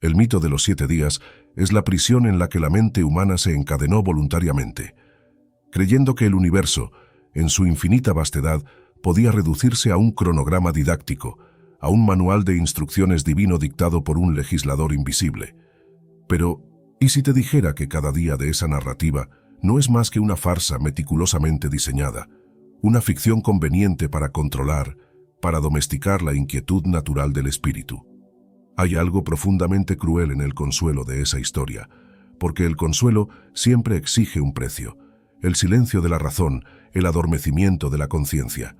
El mito de los 7 días es la prisión en la que la mente humana se encadenó voluntariamente, creyendo que el universo, en su infinita vastedad, podía reducirse a un cronograma didáctico, a un manual de instrucciones divino dictado por un legislador invisible. Pero, ¿y si te dijera que cada día de esa narrativa no es más que una farsa meticulosamente diseñada, una ficción conveniente para controlar, para domesticar la inquietud natural del espíritu? Hay algo profundamente cruel en el consuelo de esa historia, porque el consuelo siempre exige un precio: el silencio de la razón, el adormecimiento de la conciencia.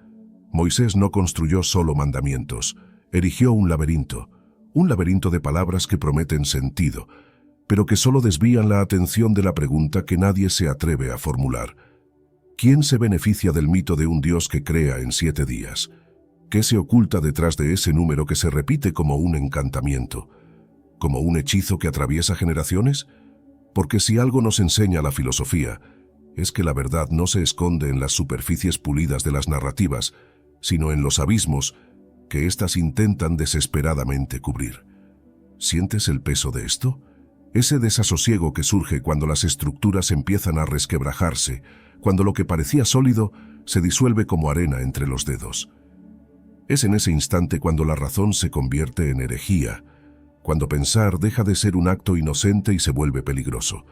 Moisés no construyó solo mandamientos, erigió un laberinto de palabras que prometen sentido, pero que solo desvían la atención de la pregunta que nadie se atreve a formular. ¿Quién se beneficia del mito de un Dios que crea en 7 días? ¿Qué se oculta detrás de ese número que se repite como un encantamiento, como un hechizo que atraviesa generaciones? Porque si algo nos enseña la filosofía, es que la verdad no se esconde en las superficies pulidas de las narrativas, sino en los abismos que éstas intentan desesperadamente cubrir. ¿Sientes el peso de esto? Ese desasosiego que surge cuando las estructuras empiezan a resquebrajarse, cuando lo que parecía sólido se disuelve como arena entre los dedos. Es en ese instante cuando la razón se convierte en herejía, cuando pensar deja de ser un acto inocente y se vuelve peligroso.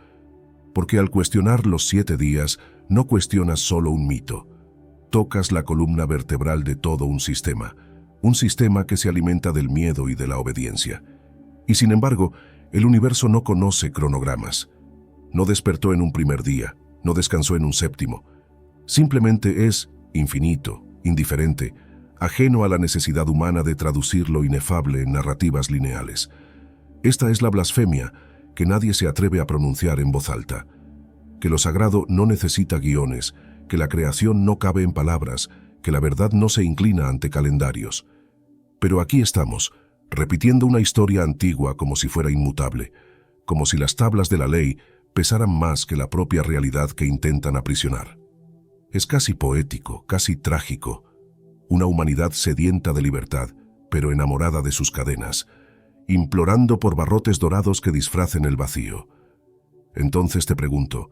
Porque al cuestionar los 7 días, no cuestionas solo un mito, tocas la columna vertebral de todo un sistema que se alimenta del miedo y de la obediencia. Y sin embargo, el universo no conoce cronogramas. No despertó en un primer día, no descansó en un séptimo. Simplemente es infinito, indiferente, ajeno a la necesidad humana de traducir lo inefable en narrativas lineales. Esta es la blasfemia que nadie se atreve a pronunciar en voz alta. Que lo sagrado no necesita guiones, que la creación no cabe en palabras, que la verdad no se inclina ante calendarios. Pero aquí estamos, repitiendo una historia antigua como si fuera inmutable, como si las tablas de la ley pesaran más que la propia realidad que intentan aprisionar. Es casi poético, casi trágico, una humanidad sedienta de libertad, pero enamorada de sus cadenas, implorando por barrotes dorados que disfracen el vacío. Entonces te pregunto,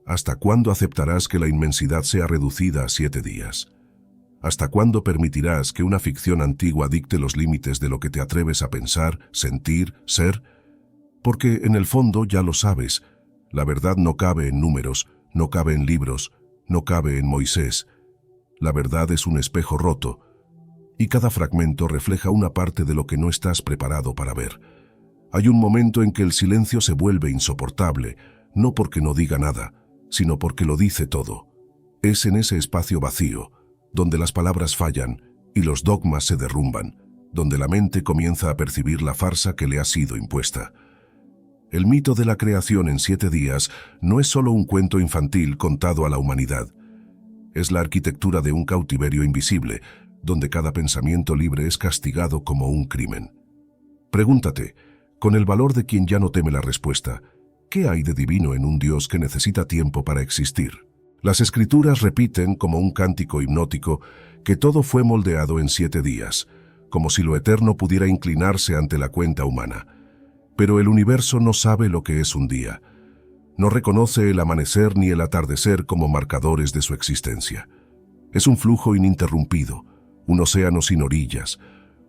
¿hasta cuándo aceptarás que la inmensidad sea reducida a 7 días? ¿Hasta cuándo permitirás que una ficción antigua dicte los límites de lo que te atreves a pensar, sentir, ser? Porque en el fondo ya lo sabes, la verdad no cabe en números, no cabe en libros, no cabe en Moisés. La verdad es un espejo roto, y cada fragmento refleja una parte de lo que no estás preparado para ver. Hay un momento en que el silencio se vuelve insoportable, no porque no diga nada, sino porque lo dice todo. Es en ese espacio vacío, donde las palabras fallan y los dogmas se derrumban, donde la mente comienza a percibir la farsa que le ha sido impuesta. El mito de la creación en 7 días no es solo un cuento infantil contado a la humanidad. Es la arquitectura de un cautiverio invisible, donde cada pensamiento libre es castigado como un crimen. Pregúntate, con el valor de quien ya no teme la respuesta, ¿qué hay de divino en un Dios que necesita tiempo para existir? Las Escrituras repiten, como un cántico hipnótico, que todo fue moldeado en 7 días, como si lo eterno pudiera inclinarse ante la cuenta humana. Pero el universo no sabe lo que es un día. No reconoce el amanecer ni el atardecer como marcadores de su existencia. Es un flujo ininterrumpido, un océano sin orillas,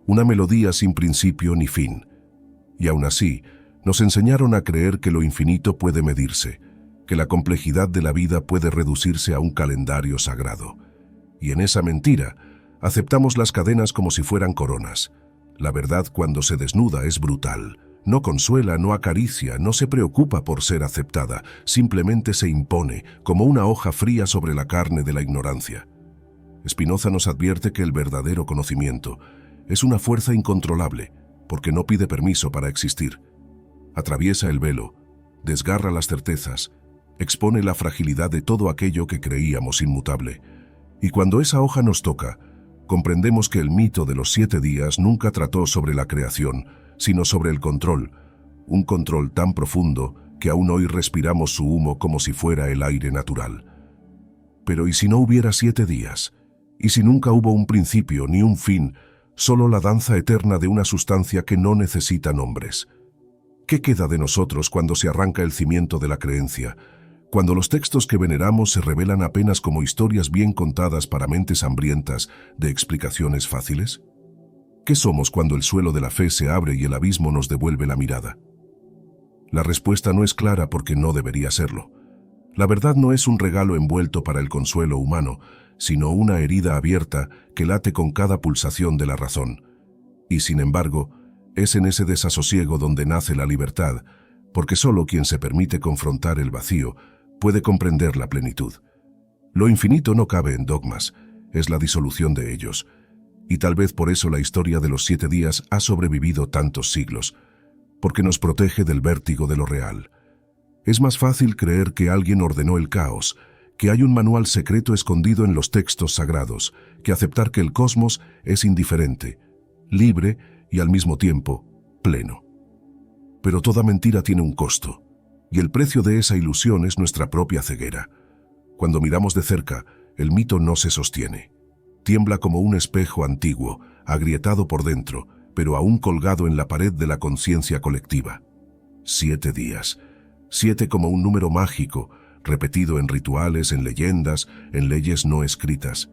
una melodía sin principio ni fin. Y aún así, nos enseñaron a creer que lo infinito puede medirse, que la complejidad de la vida puede reducirse a un calendario sagrado. Y en esa mentira, aceptamos las cadenas como si fueran coronas. La verdad, cuando se desnuda, es brutal. No consuela, no acaricia, no se preocupa por ser aceptada, simplemente se impone, como una hoja fría sobre la carne de la ignorancia. Spinoza nos advierte que el verdadero conocimiento es una fuerza incontrolable, porque no pide permiso para existir. Atraviesa el velo, desgarra las certezas, expone la fragilidad de todo aquello que creíamos inmutable. Y cuando esa hoja nos toca, comprendemos que el mito de los 7 días nunca trató sobre la creación, sino sobre el control, un control tan profundo que aún hoy respiramos su humo como si fuera el aire natural. Pero ¿y si no hubiera 7 días? ¿Y si nunca hubo un principio ni un fin, solo la danza eterna de una sustancia que no necesita nombres? ¿Qué queda de nosotros cuando se arranca el cimiento de la creencia? Cuando los textos que veneramos se revelan apenas como historias bien contadas para mentes hambrientas de explicaciones fáciles? ¿Qué somos cuando el suelo de la fe se abre y el abismo nos devuelve la mirada? La respuesta no es clara porque no debería serlo. La verdad no es un regalo envuelto para el consuelo humano, sino una herida abierta que late con cada pulsación de la razón. Y sin embargo, es en ese desasosiego donde nace la libertad, porque solo quien se permite confrontar el vacío puede comprender la plenitud. Lo infinito no cabe en dogmas, es la disolución de ellos. Y tal vez por eso la historia de los 7 días ha sobrevivido tantos siglos, porque nos protege del vértigo de lo real. Es más fácil creer que alguien ordenó el caos, que hay un manual secreto escondido en los textos sagrados, que aceptar que el cosmos es indiferente, libre y al mismo tiempo pleno. Pero toda mentira tiene un costo, y el precio de esa ilusión es nuestra propia ceguera. Cuando miramos de cerca, el mito no se sostiene. Tiembla como un espejo antiguo, agrietado por dentro, pero aún colgado en la pared de la conciencia colectiva. 7 días. 7 como un número mágico, repetido en rituales, en leyendas, en leyes no escritas.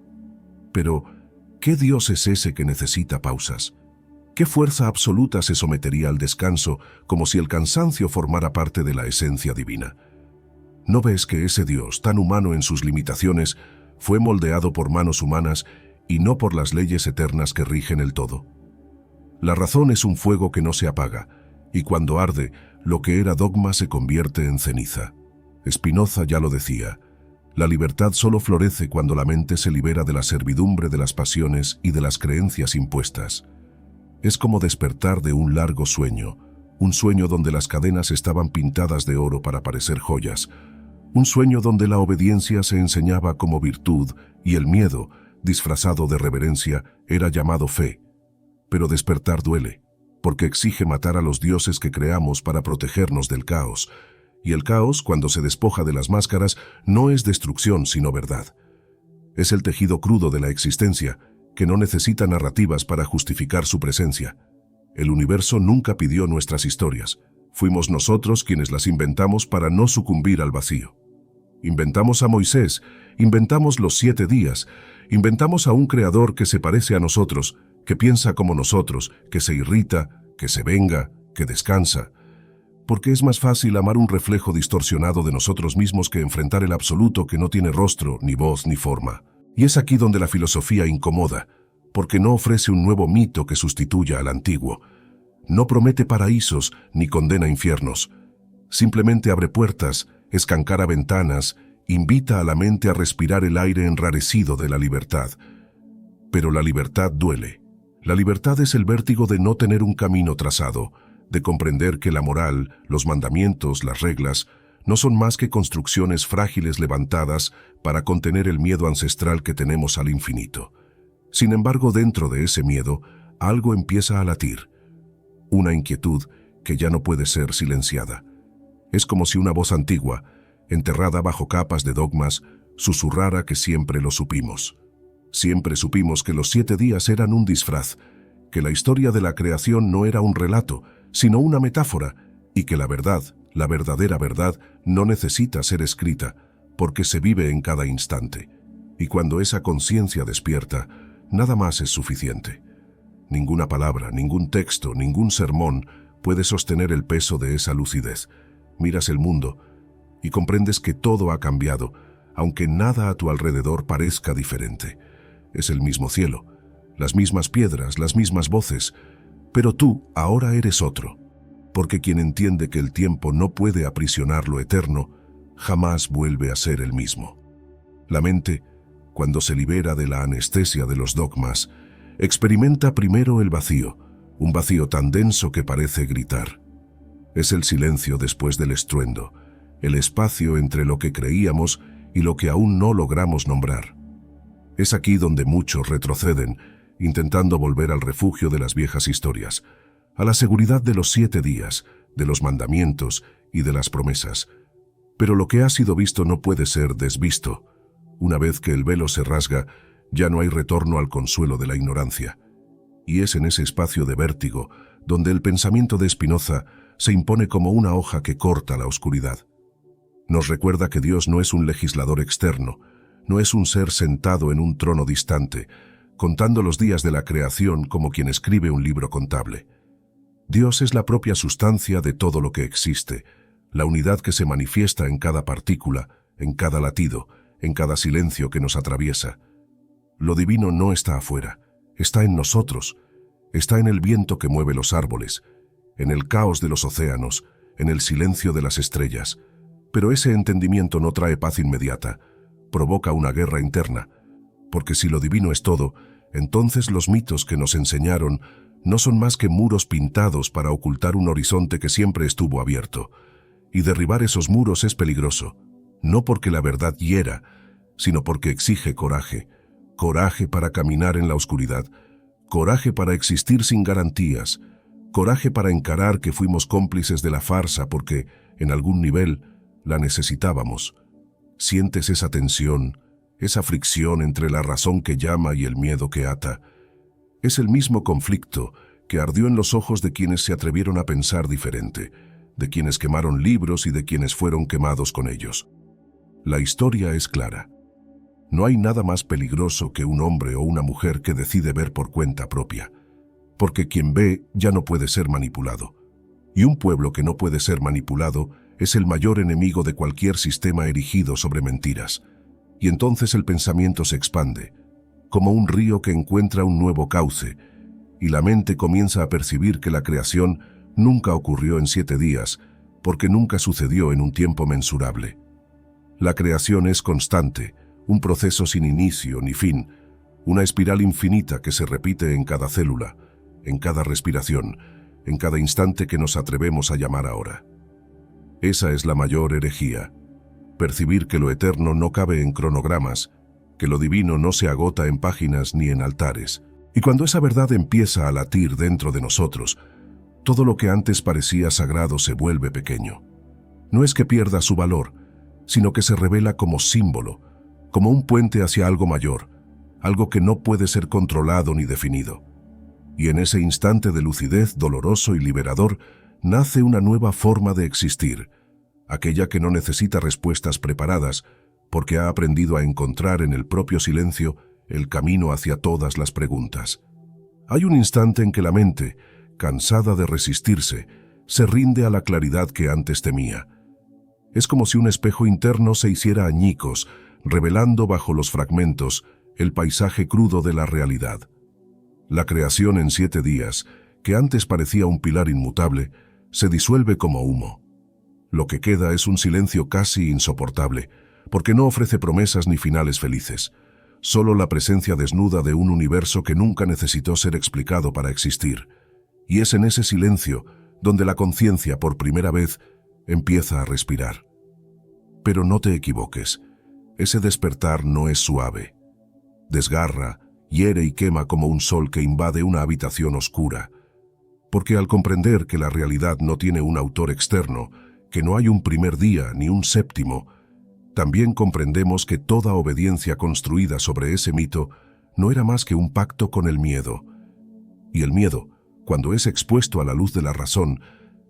Pero, ¿qué Dios es ese que necesita pausas? ¿Qué fuerza absoluta se sometería al descanso como si el cansancio formara parte de la esencia divina? ¿No ves que ese Dios, tan humano en sus limitaciones, fue moldeado por manos humanas y no por las leyes eternas que rigen el todo? La razón es un fuego que no se apaga, y cuando arde, lo que era dogma se convierte en ceniza. Spinoza ya lo decía, la libertad solo florece cuando la mente se libera de la servidumbre de las pasiones y de las creencias impuestas. Es como despertar de un largo sueño, un sueño donde las cadenas estaban pintadas de oro para parecer joyas, un sueño donde la obediencia se enseñaba como virtud y el miedo, disfrazado de reverencia, era llamado fe. Pero despertar duele, porque exige matar a los dioses que creamos para protegernos del caos, y el caos, cuando se despoja de las máscaras, no es destrucción sino verdad. Es el tejido crudo de la existencia, que no necesita narrativas para justificar su presencia. El universo nunca pidió nuestras historias. Fuimos nosotros quienes las inventamos para no sucumbir al vacío. Inventamos a Moisés, inventamos los 7 días, inventamos a un creador que se parece a nosotros, que piensa como nosotros, que se irrita, que se venga, que descansa. Porque es más fácil amar un reflejo distorsionado de nosotros mismos que enfrentar el absoluto que no tiene rostro, ni voz, ni forma. Y es aquí donde la filosofía incomoda, porque no ofrece un nuevo mito que sustituya al antiguo. No promete paraísos ni condena infiernos. Simplemente abre puertas, escancara ventanas, invita a la mente a respirar el aire enrarecido de la libertad. Pero la libertad duele. La libertad es el vértigo de no tener un camino trazado, de comprender que la moral, los mandamientos, las reglas, no son más que construcciones frágiles levantadas para contener el miedo ancestral que tenemos al infinito. Sin embargo, dentro de ese miedo, algo empieza a latir. Una inquietud que ya no puede ser silenciada. Es como si una voz antigua, enterrada bajo capas de dogmas, susurrara que siempre lo supimos. Siempre supimos que los 7 días eran un disfraz, que la historia de la creación no era un relato, sino una metáfora, y que la verdad, la verdadera verdad, no necesita ser escrita, porque se vive en cada instante. Y cuando esa conciencia despierta, nada más es suficiente. Ninguna palabra, ningún texto, ningún sermón puede sostener el peso de esa lucidez. Miras el mundo y comprendes que todo ha cambiado, aunque nada a tu alrededor parezca diferente. Es el mismo cielo, las mismas piedras, las mismas voces, pero tú ahora eres otro. Porque quien entiende que el tiempo no puede aprisionar lo eterno, jamás vuelve a ser el mismo. La mente, cuando se libera de la anestesia de los dogmas, experimenta primero el vacío, un vacío tan denso que parece gritar. Es el silencio después del estruendo, el espacio entre lo que creíamos y lo que aún no logramos nombrar. Es aquí donde muchos retroceden, intentando volver al refugio de las viejas historias, a la seguridad de los 7 días, de los mandamientos y de las promesas. Pero lo que ha sido visto no puede ser desvisto. Una vez que el velo se rasga, ya no hay retorno al consuelo de la ignorancia. Y es en ese espacio de vértigo donde el pensamiento de Spinoza se impone como una hoja que corta la oscuridad. Nos recuerda que Dios no es un legislador externo, no es un ser sentado en un trono distante, contando los días de la creación como quien escribe un libro contable. Dios es la propia sustancia de todo lo que existe, la unidad que se manifiesta en cada partícula, en cada latido, en cada silencio que nos atraviesa. Lo divino no está afuera, está en nosotros, está en el viento que mueve los árboles, en el caos de los océanos, en el silencio de las estrellas. Pero ese entendimiento no trae paz inmediata, provoca una guerra interna, porque si lo divino es todo, entonces los mitos que nos enseñaron no son más que muros pintados para ocultar un horizonte que siempre estuvo abierto. Y derribar esos muros es peligroso, no porque la verdad hiera, sino porque exige coraje, coraje para caminar en la oscuridad, coraje para existir sin garantías, coraje para encarar que fuimos cómplices de la farsa porque, en algún nivel, la necesitábamos. ¿Sientes esa tensión, esa fricción entre la razón que llama y el miedo que ata? Es el mismo conflicto que ardió en los ojos de quienes se atrevieron a pensar diferente, de quienes quemaron libros y de quienes fueron quemados con ellos. La historia es clara. No hay nada más peligroso que un hombre o una mujer que decide ver por cuenta propia, porque quien ve ya no puede ser manipulado. Y un pueblo que no puede ser manipulado es el mayor enemigo de cualquier sistema erigido sobre mentiras. Y entonces el pensamiento se expande, como un río que encuentra un nuevo cauce, y la mente comienza a percibir que la creación nunca ocurrió en 7 días, porque nunca sucedió en un tiempo mensurable. La creación es constante, un proceso sin inicio ni fin, una espiral infinita que se repite en cada célula, en cada respiración, en cada instante que nos atrevemos a llamar ahora. Esa es la mayor herejía, percibir que lo eterno no cabe en cronogramas, que lo divino no se agota en páginas ni en altares. Y cuando esa verdad empieza a latir dentro de nosotros, todo lo que antes parecía sagrado se vuelve pequeño. No es que pierda su valor, sino que se revela como símbolo, como un puente hacia algo mayor, algo que no puede ser controlado ni definido. Y en ese instante de lucidez doloroso y liberador, nace una nueva forma de existir, aquella que no necesita respuestas preparadas, porque ha aprendido a encontrar en el propio silencio el camino hacia todas las preguntas. Hay un instante en que la mente, cansada de resistirse, se rinde a la claridad que antes temía. Es como si un espejo interno se hiciera añicos, revelando bajo los fragmentos el paisaje crudo de la realidad. La creación en 7 días, que antes parecía un pilar inmutable, se disuelve como humo. Lo que queda es un silencio casi insoportable, porque no ofrece promesas ni finales felices, solo la presencia desnuda de un universo que nunca necesitó ser explicado para existir. Y es en ese silencio donde la conciencia, por primera vez, empieza a respirar. Pero no te equivoques, ese despertar no es suave. Desgarra, hiere y quema como un sol que invade una habitación oscura. Porque al comprender que la realidad no tiene un autor externo, que no hay un primer día ni un séptimo, también comprendemos que toda obediencia construida sobre ese mito no era más que un pacto con el miedo. Y el miedo, cuando es expuesto a la luz de la razón,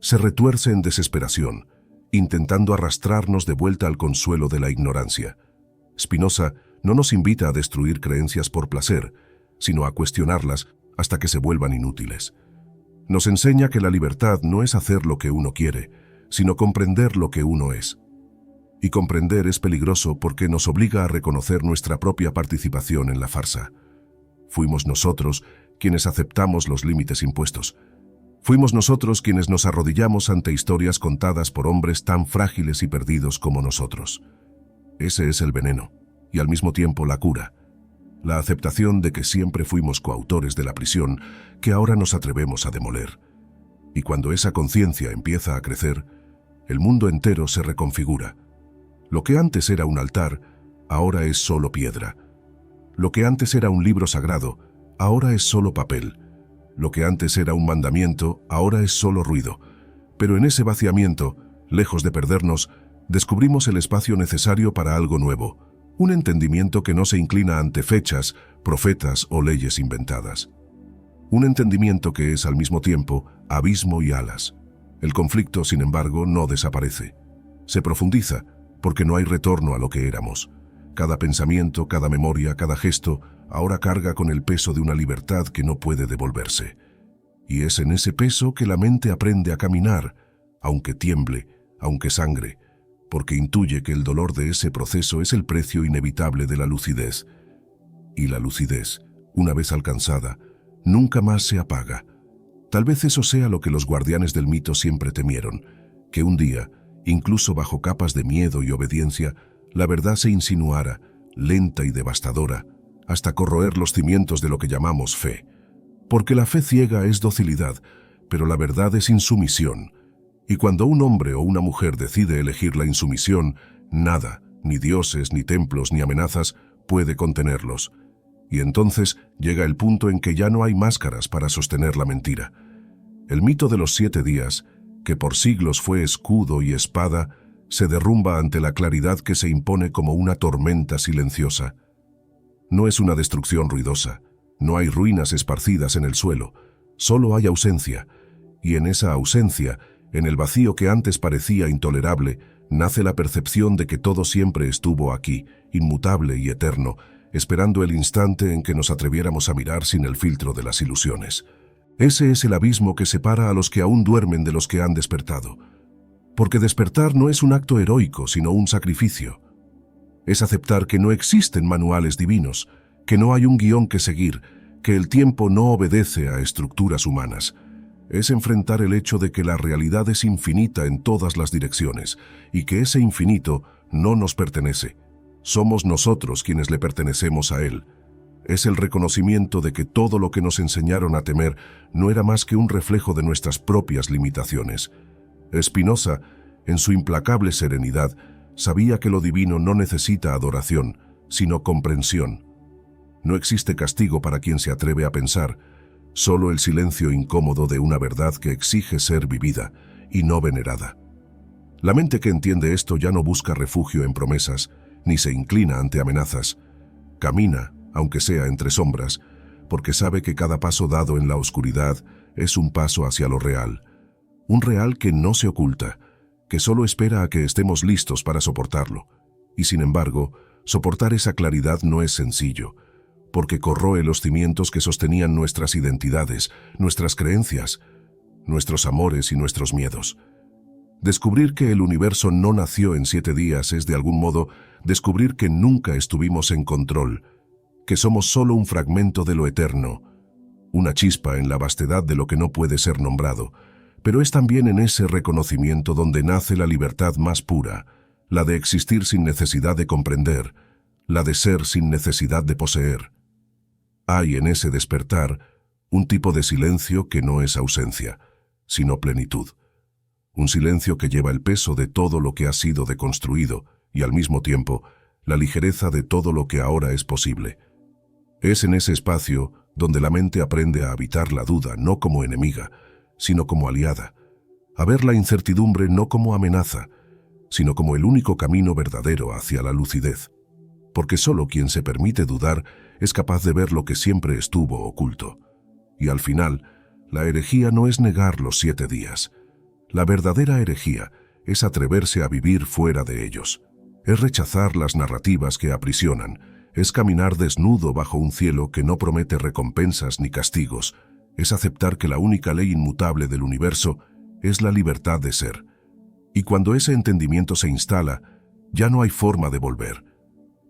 se retuerce en desesperación, intentando arrastrarnos de vuelta al consuelo de la ignorancia. Spinoza no nos invita a destruir creencias por placer, sino a cuestionarlas hasta que se vuelvan inútiles. Nos enseña que la libertad no es hacer lo que uno quiere, sino comprender lo que uno es. Y comprender es peligroso porque nos obliga a reconocer nuestra propia participación en la farsa. Fuimos nosotros quienes aceptamos los límites impuestos. Fuimos nosotros quienes nos arrodillamos ante historias contadas por hombres tan frágiles y perdidos como nosotros. Ese es el veneno, y al mismo tiempo la cura. La aceptación de que siempre fuimos coautores de la prisión que ahora nos atrevemos a demoler. Y cuando esa conciencia empieza a crecer, el mundo entero se reconfigura. Lo que antes era un altar, ahora es solo piedra. Lo que antes era un libro sagrado, ahora es solo papel. Lo que antes era un mandamiento, ahora es solo ruido. Pero en ese vaciamiento, lejos de perdernos, descubrimos el espacio necesario para algo nuevo, un entendimiento que no se inclina ante fechas, profetas o leyes inventadas. Un entendimiento que es al mismo tiempo abismo y alas, El conflicto, sin embargo, no desaparece. Se profundiza, porque no hay retorno a lo que éramos. Cada pensamiento, cada memoria, cada gesto, ahora carga con el peso de una libertad que no puede devolverse. Y es en ese peso que la mente aprende a caminar, aunque tiemble, aunque sangre, porque intuye que el dolor de ese proceso es el precio inevitable de la lucidez. Y la lucidez, una vez alcanzada, nunca más se apaga. Tal vez eso sea lo que los guardianes del mito siempre temieron, que un día, incluso bajo capas de miedo y obediencia, la verdad se insinuara, lenta y devastadora, hasta corroer los cimientos de lo que llamamos fe. Porque la fe ciega es docilidad, pero la verdad es insumisión. Y cuando un hombre o una mujer decide elegir la insumisión, nada, ni dioses, ni templos, ni amenazas, puede contenerlos. Y entonces llega el punto en que ya no hay máscaras para sostener la mentira. El mito de los 7 días, que por siglos fue escudo y espada, se derrumba ante la claridad que se impone como una tormenta silenciosa. No es una destrucción ruidosa, no hay ruinas esparcidas en el suelo, solo hay ausencia, y en esa ausencia, en el vacío que antes parecía intolerable, nace la percepción de que todo siempre estuvo aquí, inmutable y eterno, esperando el instante en que nos atreviéramos a mirar sin el filtro de las ilusiones. Ese es el abismo que separa a los que aún duermen de los que han despertado. Porque despertar no es un acto heroico, sino un sacrificio. Es aceptar que no existen manuales divinos, que no hay un guión que seguir, que el tiempo no obedece a estructuras humanas. Es enfrentar el hecho de que la realidad es infinita en todas las direcciones y que ese infinito no nos pertenece. Somos nosotros quienes le pertenecemos a él. Es el reconocimiento de que todo lo que nos enseñaron a temer no era más que un reflejo de nuestras propias limitaciones. Spinoza, en su implacable serenidad, sabía que lo divino no necesita adoración, sino comprensión. No existe castigo para quien se atreve a pensar, solo el silencio incómodo de una verdad que exige ser vivida y no venerada. La mente que entiende esto ya no busca refugio en promesas, ni se inclina ante amenazas. Camina, aunque sea entre sombras, porque sabe que cada paso dado en la oscuridad es un paso hacia lo real. Un real que no se oculta, que solo espera a que estemos listos para soportarlo. Y sin embargo, soportar esa claridad no es sencillo, porque corroe los cimientos que sostenían nuestras identidades, nuestras creencias, nuestros amores y nuestros miedos. Descubrir que el universo no nació en 7 días es de algún modo descubrir que nunca estuvimos en control, que somos solo un fragmento de lo eterno, una chispa en la vastedad de lo que no puede ser nombrado, pero es también en ese reconocimiento donde nace la libertad más pura, la de existir sin necesidad de comprender, la de ser sin necesidad de poseer. Hay en ese despertar un tipo de silencio que no es ausencia, sino plenitud. Un silencio que lleva el peso de todo lo que ha sido deconstruido y al mismo tiempo la ligereza de todo lo que ahora es posible. Es en ese espacio donde la mente aprende a habitar la duda no como enemiga, sino como aliada, a ver la incertidumbre no como amenaza, sino como el único camino verdadero hacia la lucidez. Porque solo quien se permite dudar es capaz de ver lo que siempre estuvo oculto. Y al final, la herejía no es negar los 7 días. La verdadera herejía es atreverse a vivir fuera de ellos. Es rechazar las narrativas que aprisionan, es caminar desnudo bajo un cielo que no promete recompensas ni castigos, es aceptar que la única ley inmutable del universo es la libertad de ser. Y cuando ese entendimiento se instala, ya no hay forma de volver.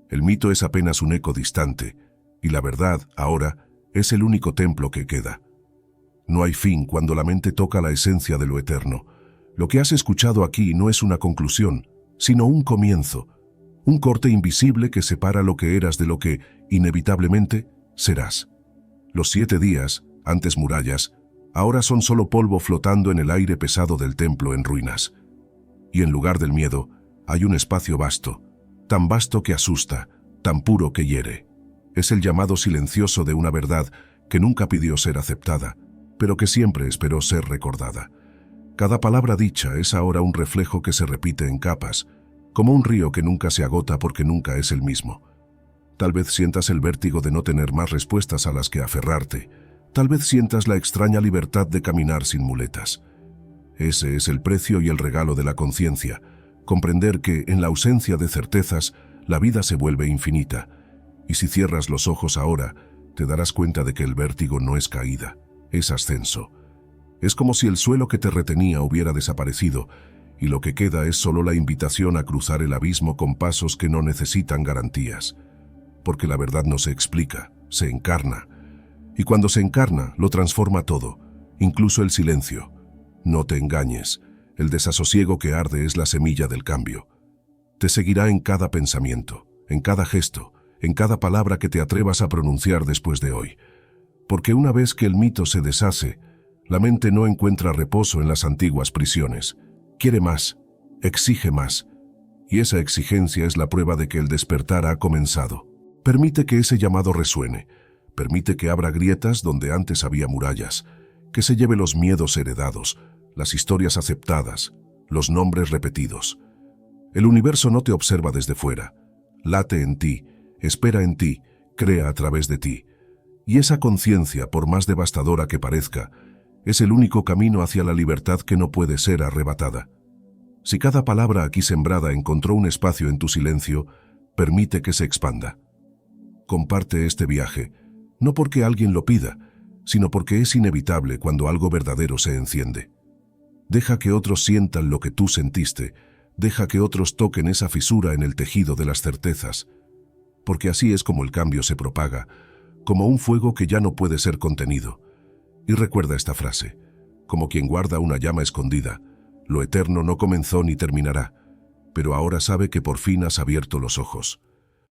El mito es apenas un eco distante, y la verdad, ahora, es el único templo que queda. No hay fin cuando la mente toca la esencia de lo eterno. Lo que has escuchado aquí no es una conclusión, sino un comienzo, un corte invisible que separa lo que eras de lo que, inevitablemente, serás. Los 7 días, antes murallas, ahora son solo polvo flotando en el aire pesado del templo en ruinas. Y en lugar del miedo, hay un espacio vasto, tan vasto que asusta, tan puro que hiere. Es el llamado silencioso de una verdad que nunca pidió ser aceptada, pero que siempre esperó ser recordada. Cada palabra dicha es ahora un reflejo que se repite en capas, como un río que nunca se agota porque nunca es el mismo. Tal vez sientas el vértigo de no tener más respuestas a las que aferrarte. Tal vez sientas la extraña libertad de caminar sin muletas. Ese es el precio y el regalo de la conciencia, comprender que, en la ausencia de certezas, la vida se vuelve infinita. Y si cierras los ojos ahora, te darás cuenta de que el vértigo no es caída, es ascenso. Es como si el suelo que te retenía hubiera desaparecido, y lo que queda es solo la invitación a cruzar el abismo con pasos que no necesitan garantías. Porque la verdad no se explica, se encarna. Y cuando se encarna, lo transforma todo, incluso el silencio. No te engañes, el desasosiego que arde es la semilla del cambio. Te seguirá en cada pensamiento, en cada gesto, en cada palabra que te atrevas a pronunciar después de hoy. Porque una vez que el mito se deshace, la mente no encuentra reposo en las antiguas prisiones. Quiere más, exige más, y esa exigencia es la prueba de que el despertar ha comenzado. Permite que ese llamado resuene, permite que abra grietas donde antes había murallas, que se lleve los miedos heredados, las historias aceptadas, los nombres repetidos. El universo no te observa desde fuera, late en ti, espera en ti, crea a través de ti. Y esa conciencia, por más devastadora que parezca, es el único camino hacia la libertad que no puede ser arrebatada. Si cada palabra aquí sembrada encontró un espacio en tu silencio, permite que se expanda. Comparte este viaje, no porque alguien lo pida, sino porque es inevitable cuando algo verdadero se enciende. Deja que otros sientan lo que tú sentiste, deja que otros toquen esa fisura en el tejido de las certezas, porque así es como el cambio se propaga, como un fuego que ya no puede ser contenido. Y recuerda esta frase, como quien guarda una llama escondida, lo eterno no comenzó ni terminará, pero ahora sabe que por fin has abierto los ojos.